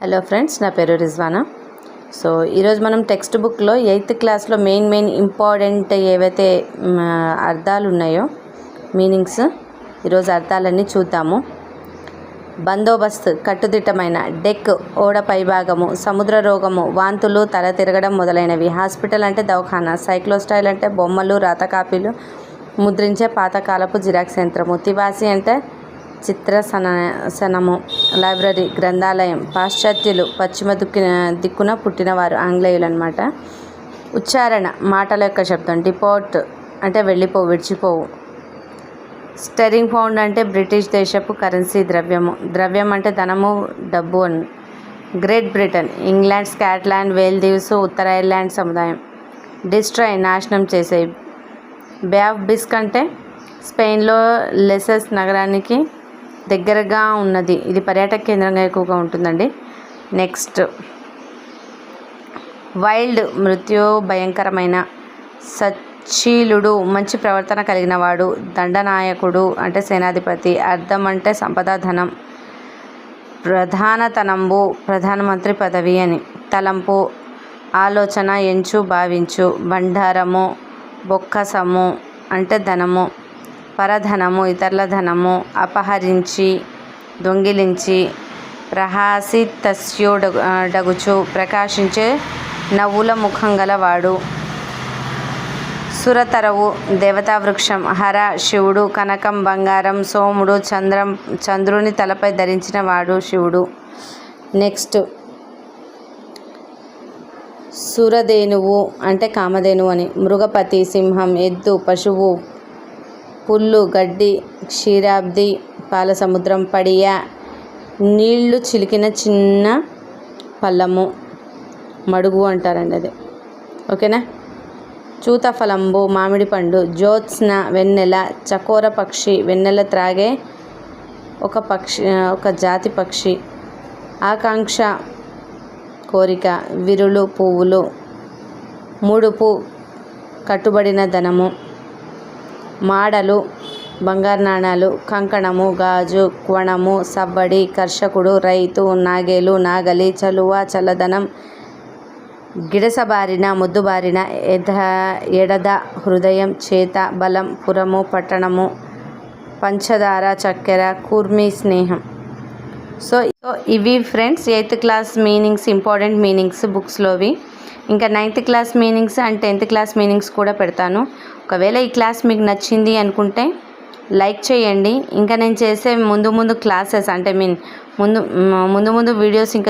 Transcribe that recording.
Hello friends, నా పేరు Rizwana. So ఈరోజు మనం టెక్స్ట్ బుక్లో 8th క్లాస్లో మెయిన్ ఇంపార్టెంట్ ఏవైతే అర్థాలు ఉన్నాయో మీనింగ్స్, ఈరోజు అర్థాలన్నీ చూద్దాము. బందోబస్తు, కట్టుదిట్టమైన. డెక్, ఓడ పైభాగము. సముద్ర రోగము, వాంతులు, తల తిరగడం మొదలైనవి. హాస్పిటల్ అంటే దవాఖానా. సైక్లోస్టైల్ అంటే బొమ్మలు, రాత కాపీలు ముద్రించే పాతకాలపు జిరాక్స్ యంత్రము. తివాసి అంటే చిత్రసనము. లైబ్రరీ, గ్రంథాలయం. పాశ్చాత్యులు, పశ్చిమ దిక్కున పుట్టినవారు, ఆంగ్లేయులు అన్నమాట. ఉచ్చారణ, మాటల యొక్క శబ్దం. డిపోర్ట్ అంటే వెళ్ళిపోవు, విడిచిపోవు. స్టెరింగ్ పౌండ్ అంటే బ్రిటిష్ దేశపు కరెన్సీ, ద్రవ్యము. ద్రవ్యం అంటే ధనము, డబ్బు అని. గ్రేట్ బ్రిటన్, ఇంగ్లాండ్, స్కాట్లాండ్, వేల్ దీవ్స్, ఉత్తర ఐర్లాండ్ సముదాయం. డిస్ట్రాయ్, నాశనం చేసే. బే ఆఫ్ బిస్క్ అంటే స్పెయిన్లో లెసెస్ నగరానికి దగ్గరగా ఉన్నది. ఇది పర్యాటక కేంద్రంగా ఎక్కువగా ఉంటుందండి. నెక్స్ట్, వైల్డ్, మృత్యు భయంకరమైన. సచ్చీలుడు, మంచి ప్రవర్తన కలిగిన వాడు. దండనాయకుడు అంటే సేనాధిపతి. అర్థం అంటే సంపద, ధనం. ప్రధానతనంబు, ప్రధానమంత్రి పదవి అని. తలంపు, ఆలోచన, ఎంచు, భావించు. బండారము, బొక్కసము అంటే ధనము. పరధనము, ఇతరుల ధనము. అపహరించి, దొంగిలించి. ప్రహాసితస్యుడగుచు, ప్రకాశించే నవ్వుల ముఖం గలవాడు. సురతరవు, దేవతా వృక్షం. హర, శివుడు. కనకం, బంగారం. సోముడు, చంద్రుని తలపై ధరించిన వాడు శివుడు. నెక్స్ట్, సురధేనువు అంటే కామధేనువు అని. మృగపతి, సింహం. ఎద్దు, పశువు. పుల్లు, గడ్డి. క్షీరాబ్ది, పాల సముద్రం. పడియ, నీళ్లు చిలికిన చిన్న పల్లము, మడుగు అంటారండి అది. ఓకేనా. చూతఫలంబు, మామిడి పండు. జ్యోత్స్న, వెన్నెల. చకోర పక్షి, వెన్నెల త్రాగే ఒక జాతి పక్షి. ఆకాంక్ష, కోరిక. విరులు, పువ్వులు. ముడుపు, కట్టుబడిన ధనము. మాడలు, బంగారు నాణాలు. కంకణము, గాజు. క్వణము, సవ్వడి. కర్షకుడు, రైతు. నాగేలు, నాగలి. చలువ, చల్లదనం. గిడసబారిన, ముద్దుబారిన. ఎడద, హృదయం. చేత, బలం. పురము, పట్టణము. పంచదార, చక్కెర. కూర్మి, స్నేహం. సో ఇవి friends 8th class meanings, important meanings బుక్స్లోవి. ఇంకా 9th class meanings and 10th class meanings కూడా పెడతాను. ఒకవేళ ఈ క్లాస్ మీకు నచ్చింది అనుకుంటే లైక్ చేయండి. ఇంకా నేను చేసే ముందు క్లాసెస్ అంటే ముందు వీడియోస్ ఇంకా